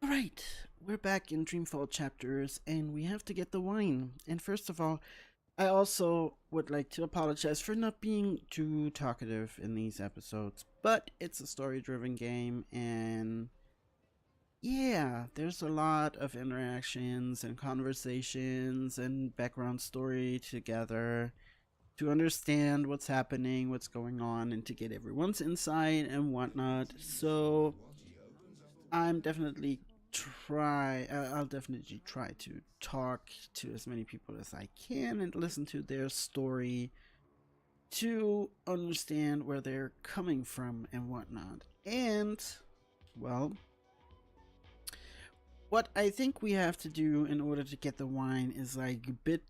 Alright, we're back in Dreamfall Chapters, and we have to get the wine. And first of all, I also would like to apologize for not being too talkative in these episodes, but it's a story-driven game, and yeah, there's a lot of interactions and conversations and background story together to understand what's happening, what's going on, and to get everyone's insight and whatnot. So I'm definitely I'll definitely try to talk to as many people as I can and listen to their story to understand where they're coming from and whatnot. And, well, what I think we have to do in order to get the wine is like bid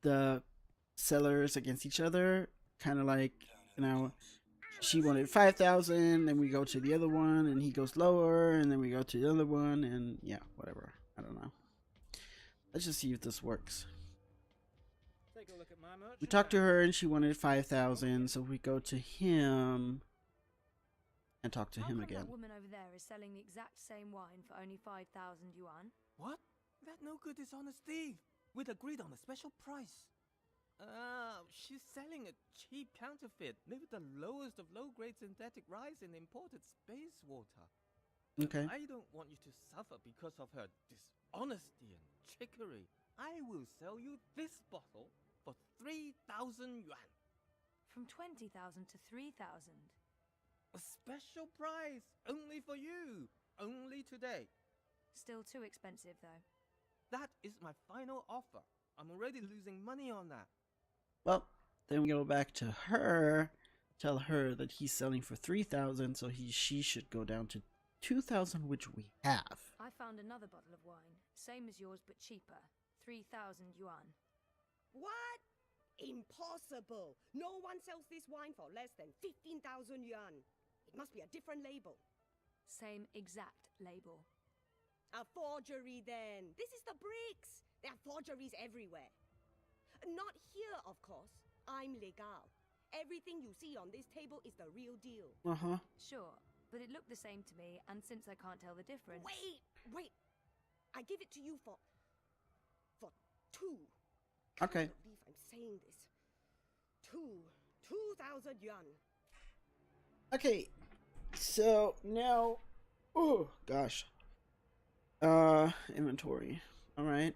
the sellers against each other, kind of like, you know, she wanted 5,000, then we go to the other one, and he goes lower, and then we go to the other one, and yeah, whatever. I don't know. Let's just see if this works. Take a look at my We talked to her, and she wanted 5,000, so we go to him and talk to him again. That woman over there is selling the exact same wine for only 5,000 yuan. What? That no good dishonest thief. We'd agreed on a special price. She's selling a cheap counterfeit made with the lowest of low-grade synthetic rice and imported space water. Okay. I don't want you to suffer because of her dishonesty and trickery. I will sell you this bottle for 3,000 yuan. From 20,000 to 3,000. A special price, only for you, only today. Still too expensive, though. That is my final offer. I'm already losing money on that. Well, then we go back to her, tell her that he's selling for 3,000, so she should go down to 2,000, which we have. I found another bottle of wine, same as yours but cheaper, 3,000 yuan. What? Impossible! No one sells this wine for less than 15,000 yuan. It must be a different label. Same exact label. A forgery then. This is the bricks. There are forgeries everywhere. Not here, of course. I'm legal. Everything you see on this table is the real deal. Uh-huh. Sure, but it looked the same to me, and since I can't tell the difference... Wait! I give it to you for 2. Okay. I can't believe I'm saying this. 2,000 yuan. Okay, so now, oh gosh, inventory. All right,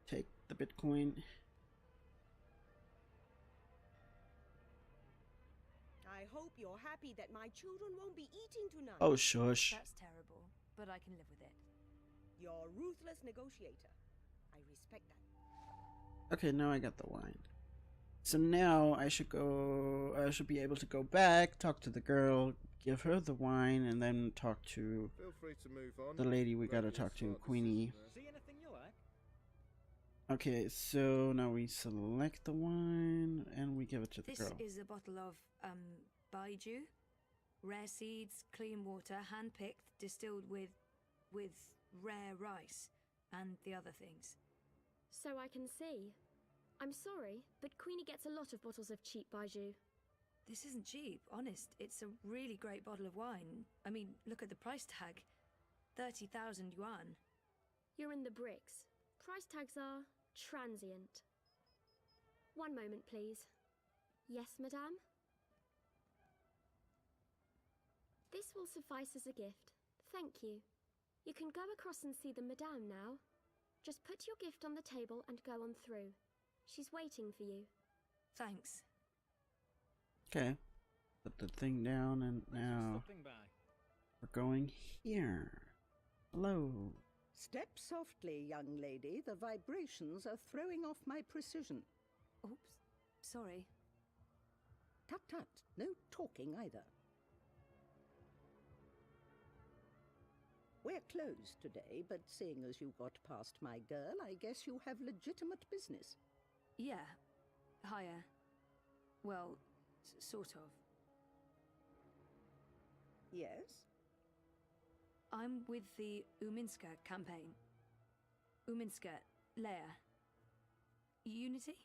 take the Bitcoin. I hope you're happy that my children won't be eating tonight. Oh shush. That's terrible, but I can live with it. You're a ruthless negotiator. I respect that. Okay, now I got the wine. So now I should be able to go back, talk to the girl, give her the wine, and then talk to Feel free to move on. the lady we gotta talk to, Queenie. See anything you like? Okay, so now we select the wine and we give it to the This girl. is a bottle of, baiju. Rare seeds, clean water, hand-picked, distilled with rare rice, and the other things. So I can see. I'm sorry, but Queenie gets a lot of bottles of cheap baiju. This isn't cheap, honest. It's a really great bottle of wine. I mean, look at the price tag. 30,000 yuan. You're in the bricks. Price tags are transient. One moment, please. Yes, madame? This will suffice as a gift. Thank you. You can go across and see the madame now. Just put your gift on the table and go on through. She's waiting for you. Thanks. Okay, put the thing down and now we're going here. Hello. Step softly, young lady. The vibrations are throwing off my precision. Oops. Sorry. Tut tut. No talking either. We're closed today, but seeing as you got past my girl, I guess you have legitimate business. Yeah. Higher. Well, sort of. Yes? I'm with the Uminska campaign. Uminska, Leia. Unity?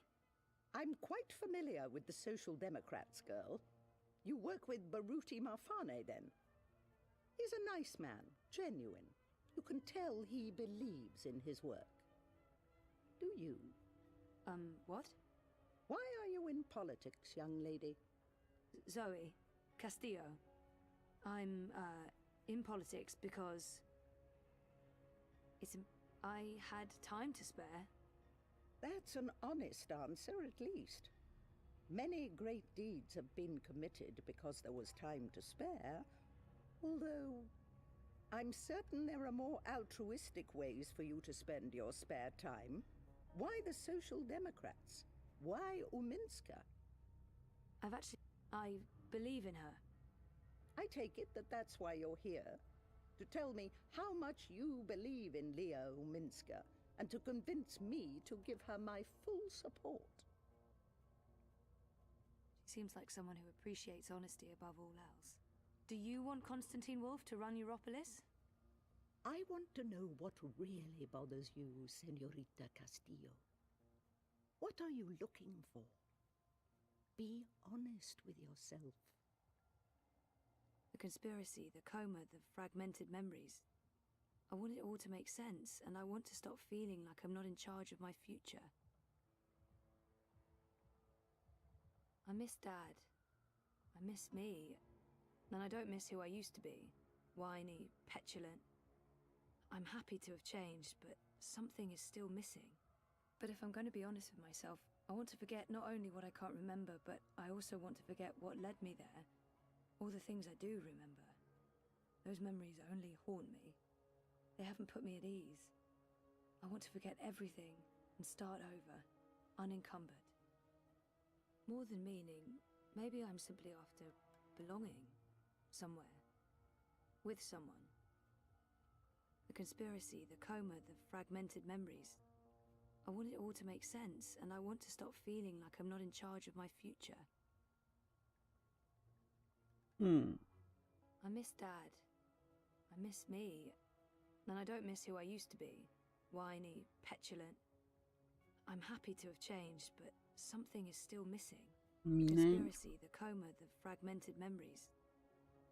I'm quite familiar with the Social Democrats, girl. You work with Baruti Marfane, then? He's a nice man, genuine. You can tell he believes in his work. Do you? What? Why are you in politics, young lady? Zoë Castillo. I'm, in politics because... I had time to spare. That's an honest answer, at least. Many great deeds have been committed because there was time to spare, although I'm certain there are more altruistic ways for you to spend your spare time. Why the Social Democrats? Why Uminska? I believe in her. I take it that that's why you're here. To tell me how much you believe in Leah Uminska, and to convince me to give her my full support. She seems like someone who appreciates honesty above all else. Do you want Constantine Wolf to run Europolis? I want to know what really bothers you, Senorita Castillo. What are you looking for? Be honest with yourself. The conspiracy, the coma, the fragmented memories. I want it all to make sense, and I want to stop feeling like I'm not in charge of my future. I miss Dad. I miss me. And I don't miss who I used to be. Whiny, petulant. I'm happy to have changed, but something is still missing. But if I'm going to be honest with myself, I want to forget not only what I can't remember, but I also want to forget what led me there. All the things I do remember. Those memories only haunt me. They haven't put me at ease. I want to forget everything and start over, unencumbered. More than meaning, maybe I'm simply after belonging somewhere. With someone. The conspiracy, the coma, the fragmented memories. I want it all to make sense, and I want to stop feeling like I'm not in charge of my future. I miss Dad. I miss me. And I don't miss who I used to be. Whiny, petulant. I'm happy to have changed, but something is still missing. Meaning? Conspiracy, the coma, the fragmented memories.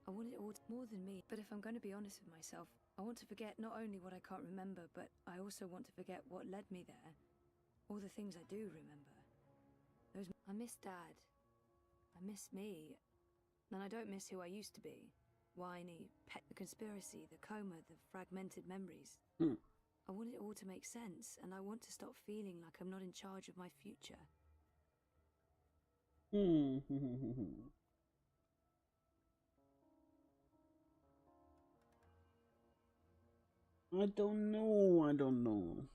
I want it all more than me. But if I'm going to be honest with myself, I want to forget not only what I can't remember, but I also want to forget what led me there. All the things I do remember. I miss Dad. I miss me. And I don't miss who I used to be. Whiny, the conspiracy, the coma, the fragmented memories. I want it all to make sense, and I want to stop feeling like I'm not in charge of my future. I don't know.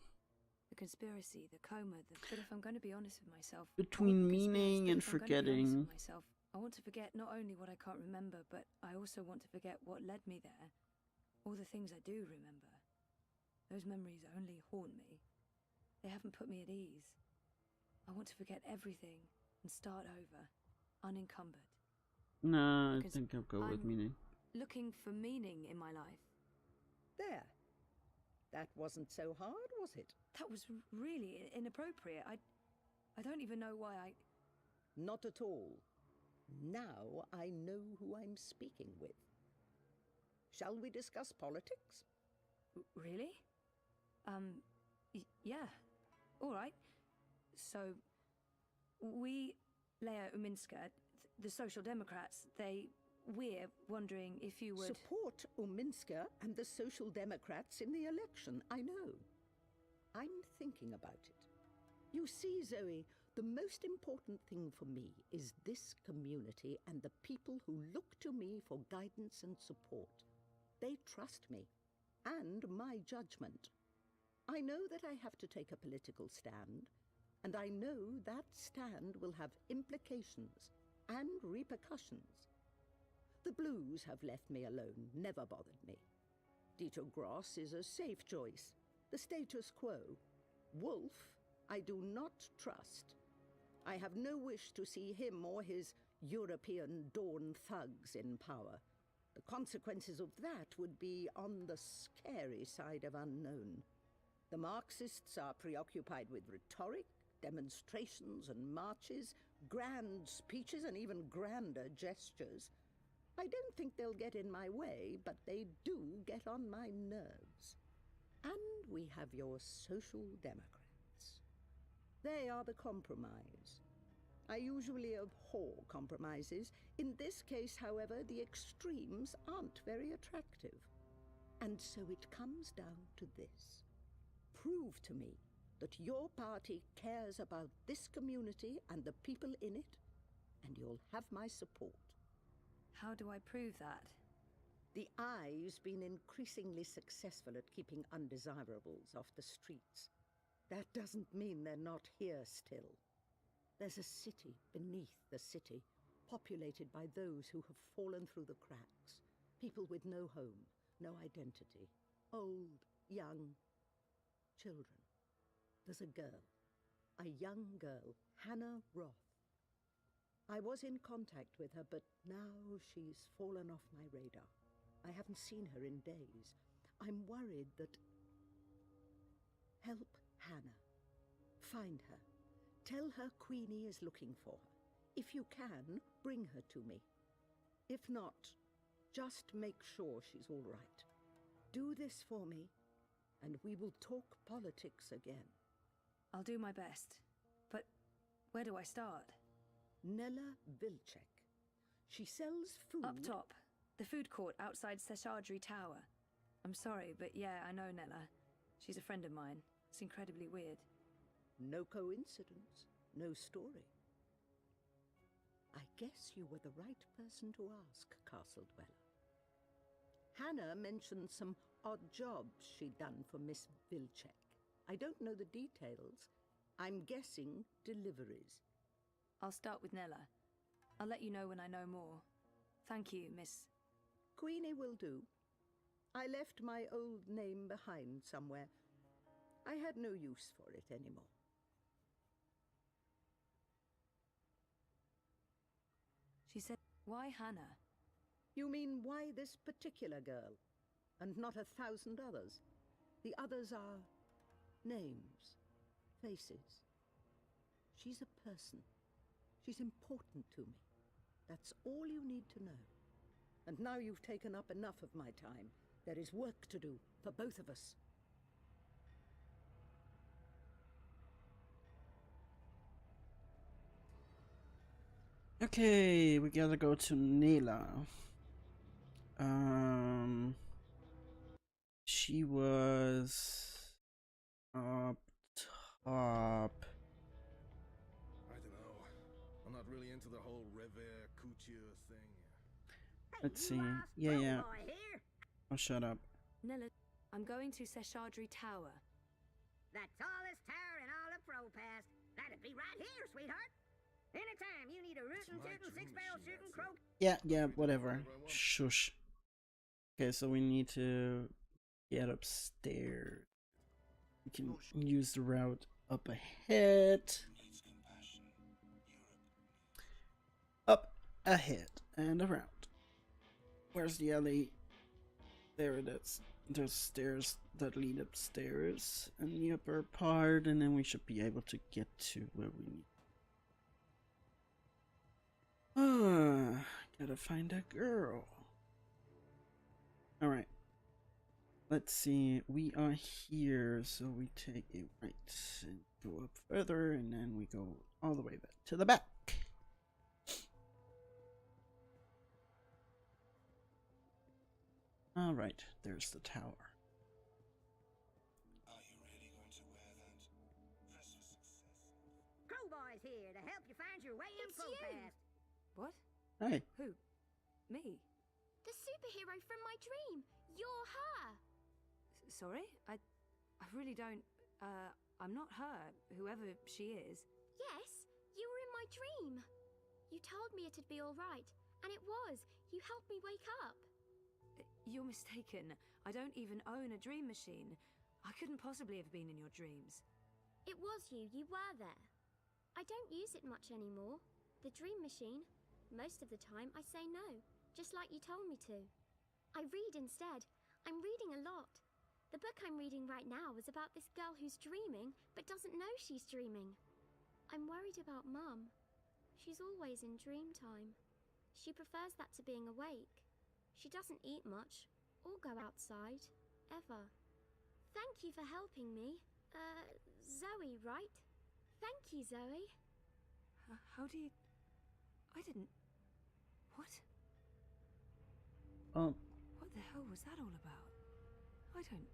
The conspiracy, the coma, but if I'm going to be honest with myself... Between meaning and forgetting. I want to forget not only what I can't remember, but I also want to forget what led me there. All the things I do remember. Those memories only haunt me. They haven't put me at ease. I want to forget everything and start over, unencumbered. Nah, I think I'll go with meaning. Looking for meaning in my life. There. That wasn't so hard, was it? That was really inappropriate. I don't even know why I... Not at all. Now I know who I'm speaking with. Shall we discuss politics? Really? Yeah. All right. So, we, Leah Uminska, the Social Democrats, we're wondering if you would... Support Uminska and the Social Democrats in the election, I know. I'm thinking about it. You see, Zoe, the most important thing for me is this community and the people who look to me for guidance and support. They trust me, and my judgment. I know that I have to take a political stand, and I know that stand will have implications and repercussions. The Blues have left me alone, never bothered me. Dieter Gross is a safe choice, the status quo. Wolf, I do not trust. I have no wish to see him or his European dawn thugs in power. The consequences of that would be on the scary side of unknown. The Marxists are preoccupied with rhetoric, demonstrations and marches, grand speeches and even grander gestures. I don't think they'll get in my way, but they do get on my nerves. And we have your social democrats. They are the compromise. I usually abhor compromises. In this case, however, the extremes aren't very attractive. And so it comes down to this. Prove to me that your party cares about this community and the people in it, and you'll have my support. How do I prove that? The Eye's been increasingly successful at keeping undesirables off the streets. That doesn't mean they're not here still. There's a city beneath the city, populated by those who have fallen through the cracks. People with no home, no identity. Old, young, children. There's a girl. A young girl, Hannah Roth. I was in contact with her, but now she's fallen off my radar. I haven't seen her in days. I'm worried that... Help Hannah. Find her. Tell her Queenie is looking for her. If you can, bring her to me. If not, just make sure she's all right. Do this for me, and we will talk politics again. I'll do my best. But where do I start? Nella Vilcek. She sells food... Up top. The food court outside Seshadri Tower. I'm sorry, but yeah, I know Nella. She's a friend of mine. It's incredibly weird. No coincidence, no story. I guess you were the right person to ask, Castle Dweller. Hannah mentioned some odd jobs she'd done for Miss Vilcek. I don't know the details. I'm guessing deliveries. I'll start with Nella. I'll let you know when I know more. Thank you, Miss... Queenie will do. I left my old name behind somewhere. I had no use for it anymore. She said, why Hannah? You mean why this particular girl, and not 1,000 others? The others are names, faces. She's a person. She's important to me. That's all you need to know. And now you've taken up enough of my time. There is work to do for both of us. Okay, we gotta go to Nela. She was up top. I don't know. I'm not really into the whole revere couture thing. Let's see. Yeah. Oh, shut up. Nella, I'm going to Seshadri Tower. The tallest tower in all of Propass. That'd be right here, sweetheart. Anytime you need a rootin' tootin' six-barrel shooting croak. Yeah, whatever. Shush. Okay, so we need to get upstairs. We can use the route up ahead. Up ahead and around. Where's the alley? There it is. There's stairs that lead upstairs in the upper part, and then we should be able to get to where we need. Gotta find a girl. Alright. Let's see. We are here, so we take a right and go up further, and then we go all the way back to the back. Alright, there's the tower. Are you really going to wear that? Press for success. Crowboy's here to help you find your way in It's you! Propass. What? Hey. Who? Me? The superhero from my dream! You're her! Sorry? I really don't... I'm not her, whoever she is. Yes, you were in my dream. You told me it'd be alright, and it was. You helped me wake up. You're mistaken. I don't even own a dream machine. I couldn't possibly have been in your dreams. It was you. You were there. I don't use it much anymore. The dream machine. Most of the time, I say no, just like you told me to. I read instead. I'm reading a lot. The book I'm reading right now is about this girl who's dreaming, but doesn't know she's dreaming. I'm worried about Mum. She's always in dream time. She prefers that to being awake. She doesn't eat much or go outside, ever. Thank you for helping me. Zoe, right? Thank you, Zoe. How do you... I didn't... What? What the hell was that all about? I don't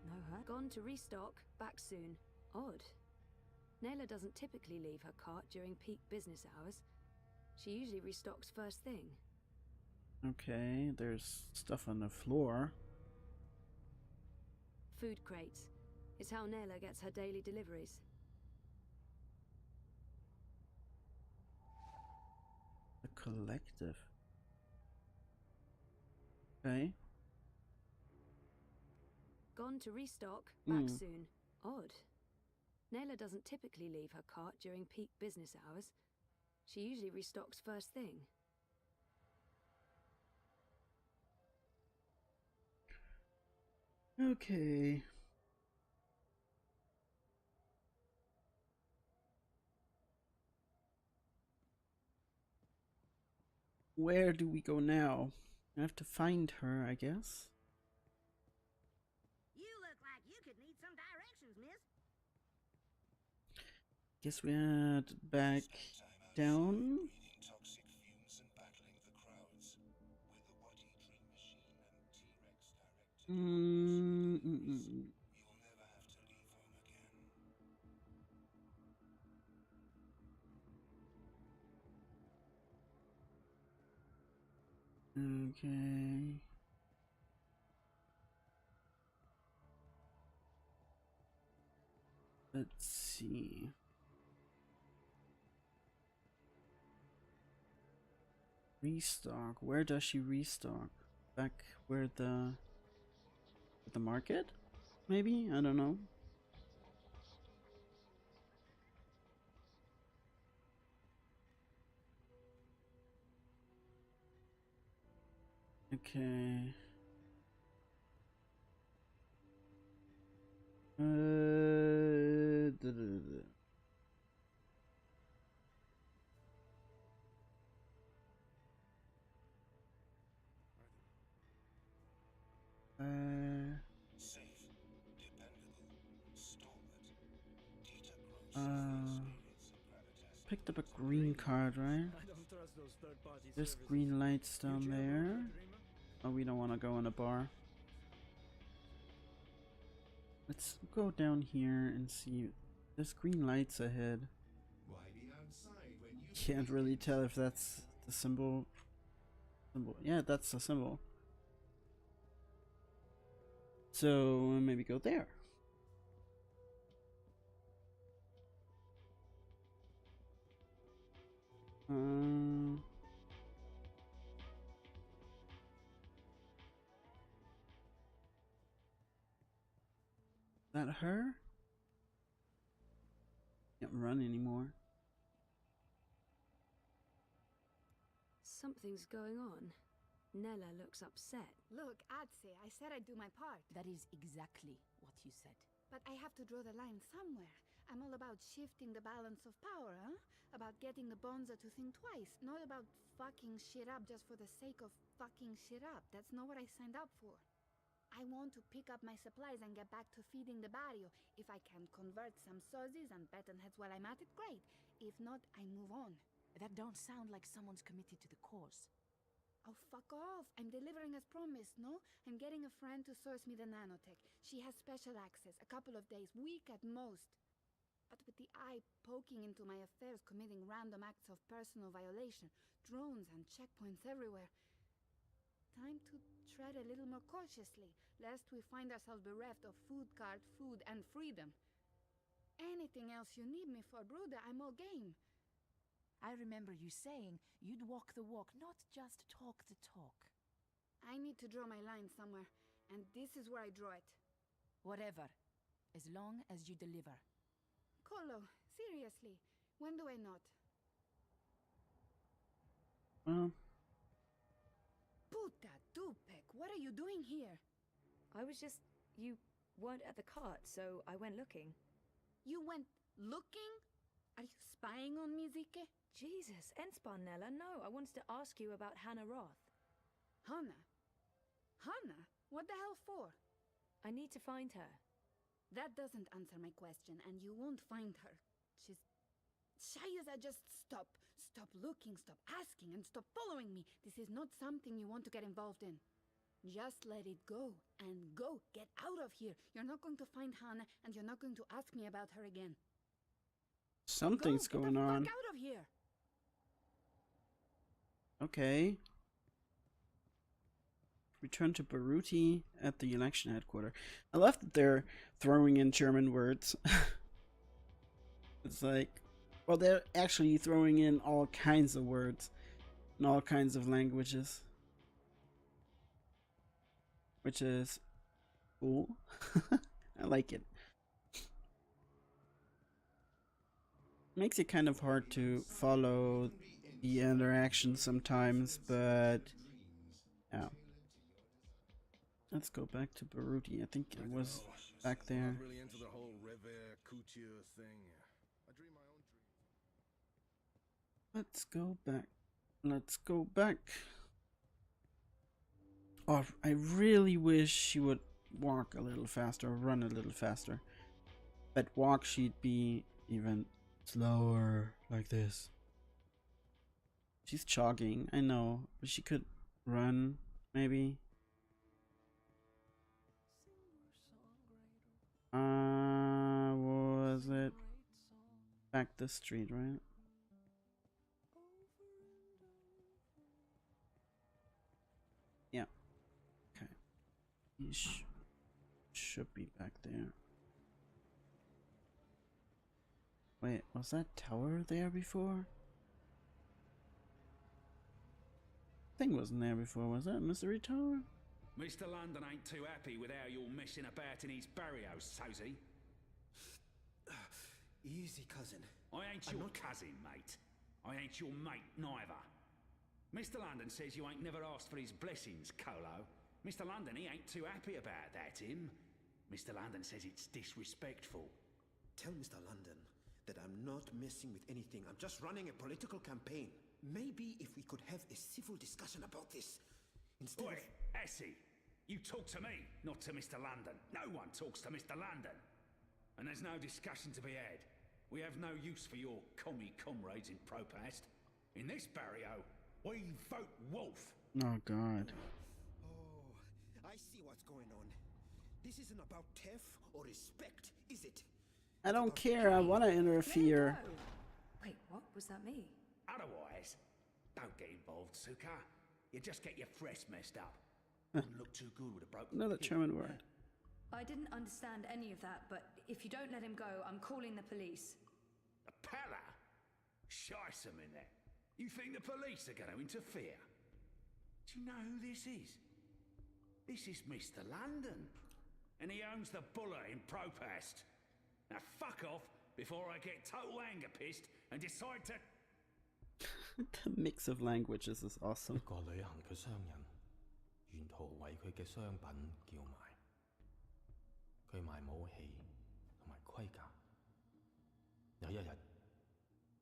know her. Gone to restock, back soon. Odd. Nayla doesn't typically leave her cart during peak business hours. She usually restocks first thing. Okay, there's stuff on the floor. Food crates. It's how Nayla gets her daily deliveries. The collective. Okay. Gone to restock, back soon. Odd. Nayla doesn't typically leave her cart during peak business hours. She usually restocks first thing. Okay. Where do we go now? I have to find her, I guess. You look like you could need some directions, miss. Guess we had back down. Toxic fumes and battling the crowds with the Waddy Dream Machine and T-Rex directed. You'll never have to leave home again. Okay. Let's see. Restock. Where does she restock? Back where the market? Maybe? I don't know. Okay. Safe, dependable, stalwart, data growth picked up a green card, right? I don't trust those third-party There's services. green lights down Future there. Dreamer? Oh, we don't want to go in a bar. Let's go down here and see. There's green lights ahead. Why be outside when you Can't really tell if that's the symbol. Yeah, that's the symbol. So maybe go there. That her? Can't run anymore. Something's going on. Nella looks upset. Look, Adse, I said I'd do my part. That is exactly what you said. But I have to draw the line somewhere. I'm all about shifting the balance of power, huh? About getting the Bonza to think twice, not about fucking shit up just for the sake of fucking shit up. That's not what I signed up for. I want to pick up my supplies and get back to feeding the barrio. If I can convert some sozzies and bettenheads while I'm at it, great. If not, I move on. That don't sound like someone's committed to the cause. Oh, fuck off. I'm delivering as promised, no? I'm getting a friend to source me the nanotech. She has special access, a couple of days, week at most. But with the eye poking into my affairs, committing random acts of personal violation, drones and checkpoints everywhere. Time to tread a little more cautiously, lest we find ourselves bereft of food card, food, and freedom. Anything else you need me for, Bruder, I'm all game. I remember you saying you'd walk the walk, not just talk the talk. I need to draw my line somewhere, and this is where I draw it. Whatever, as long as you deliver. Colo, seriously, when do I not? Puta Dupek, what are you doing here? I was just... You weren't at the cart, so I went looking. You went looking? Are you spying on me, Zike? Jesus, Ensparnella, no, I wanted to ask you about Hannah Roth. Hannah? Hannah? What the hell for? I need to find her. That doesn't answer my question, and you won't find her. She's... Shayaza, just stop. Stop looking, stop asking, and stop following me. This is not something you want to get involved in. Just let it go, and go. Get out of here. You're not going to find Hannah, and you're not going to ask me about her again. Something's going on. Get the fuck out of here! Okay. Return to Baruti at the election headquarters. I love that they're throwing in German words. It's like, well, they're actually throwing in all kinds of words in all kinds of languages, which is cool. I like it. Makes it kind of hard to follow the interaction sometimes, but yeah. Let's go back to Baruti. I think it was back there. Really into the whole revere couture thing. I dream my own dreams. Let's go back. Let's go back. Oh, I really wish she would walk a little faster or run a little faster. But walk, she'd be even slower, like this. She's jogging, I know, but she could run, maybe. Was it back the street, right? Yeah. Okay. He should be back there. Wait, was that tower there before? Thing wasn't there before, was that Mystery Tower? Mr. London ain't too happy with how you're messing about in his barrios, Sozy. Easy, cousin. I ain't your cousin, mate. I ain't your mate, neither. Mr. London says you ain't never asked for his blessings, Colo. Mr. London, he ain't too happy about that, him. Mr. London says it's disrespectful. Tell Mr. London that I'm not messing with anything. I'm just running a political campaign. Maybe if we could have a civil discussion about this. Instead Oi, Essie, you talk to me, not to Mr. London. No one talks to Mr. London. And there's no discussion to be had. We have no use for your commie comrades in Propast. In this barrio, we vote wolf. Oh, God. Oh, I see what's going on. This isn't about theft or respect, is it? I don't care, I want to interfere. Wait, what? Was that me? Otherwise, don't get involved, Suka. You just get your fresh messed up. Wouldn't look too good with a broken Another hip. German word. I didn't understand any of that, but if you don't let him go, I'm calling the police. A palla? Shice them in there. You think the police are going to interfere? Do you know who this is? This is Mr. London. And he owns the buller in Propast. Now fuck off before I get total anger pissed and decide to... The mix of languages is awesome. 一個旅行嘅商人，沿途為佢嘅商品叫賣。佢賣武器同埋盔甲。有一日，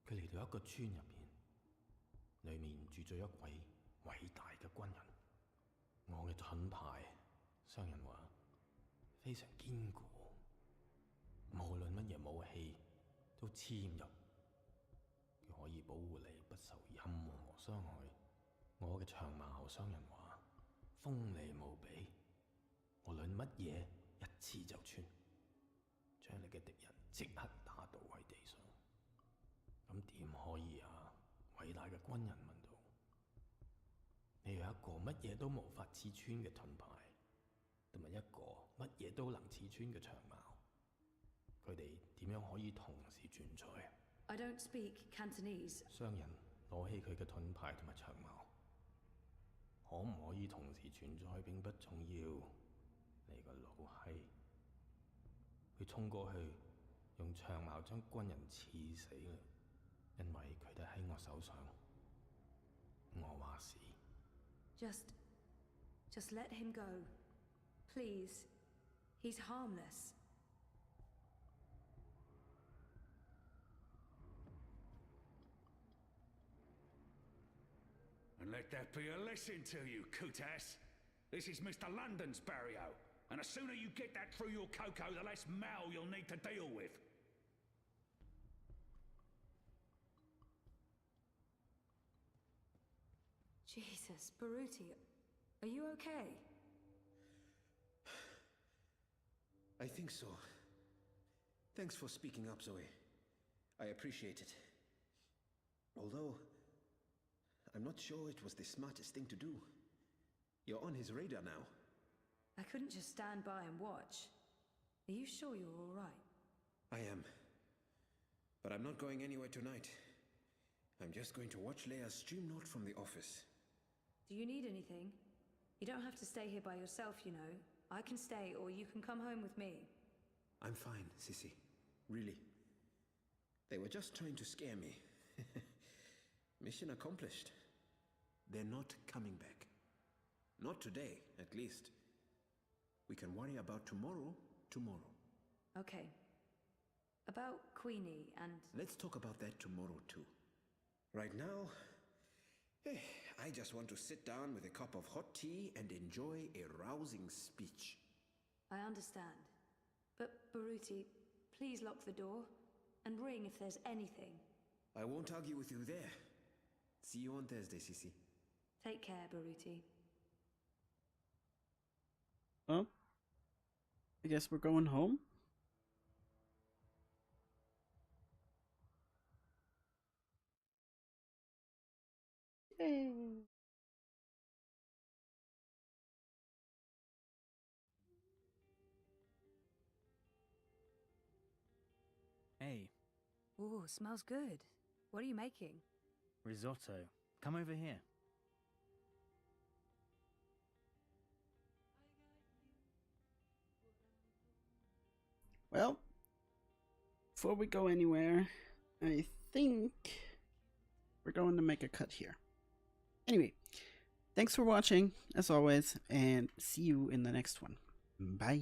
佢嚟到一個村入邊，裏面住咗一位偉大嘅軍人。我嘅盾牌，商人話非常堅固，無論乜嘢武器都黐入。佢可以保護你不受任何傷害。我嘅長矛商人話鋒利無比，無論乜嘢一刺就穿，將你嘅敵人即刻打倒喺地上。咁點可以啊？偉大嘅軍人問道。你有一個乜嘢都無法刺穿嘅盾牌，同埋一個乜嘢都能刺穿嘅長矛，佢哋點樣可以同時存在？I don't speak Cantonese. 商人攞起佢嘅盾牌同埋長矛，可唔可以同時存在並不重要。你個老閪，佢衝過去，用長矛將軍人刺死啦，因為佢哋喺我手上。我話事。Just let him go. Please. He's harmless. Let that be a lesson to you, Kutas. This is Mr. London's barrio, and the sooner you get that through your cocoa, the less Mal you'll need to deal with. Jesus, Baruti, are you okay? I think so. Thanks for speaking up, Zoe. I appreciate it. Although, I'm not sure it was the smartest thing to do. You're on his radar now. I couldn't just stand by and watch. Are you sure you're all right? I am. But I'm not going anywhere tonight. I'm just going to watch Leia's stream note from the office. Do you need anything? You don't have to stay here by yourself, you know. I can stay, or you can come home with me. I'm fine, Sissy. Really. They were just trying to scare me. Mission accomplished. They're not coming back. Not today, at least. We can worry about tomorrow. Okay. About Queenie and... Let's talk about that tomorrow, too. Right now, I just want to sit down with a cup of hot tea and enjoy a rousing speech. I understand. But, Baruti, please lock the door and ring if there's anything. I won't argue with you there. See you on Thursday, Sissy. Take care, Baruti. Well, I guess we're going home. Yay. Hey. Ooh, smells good. What are you making? Risotto. Come over here. Well, before we go anywhere, I think we're going to make a cut here. Anyway, thanks for watching, as always, and see you in the next one. Bye.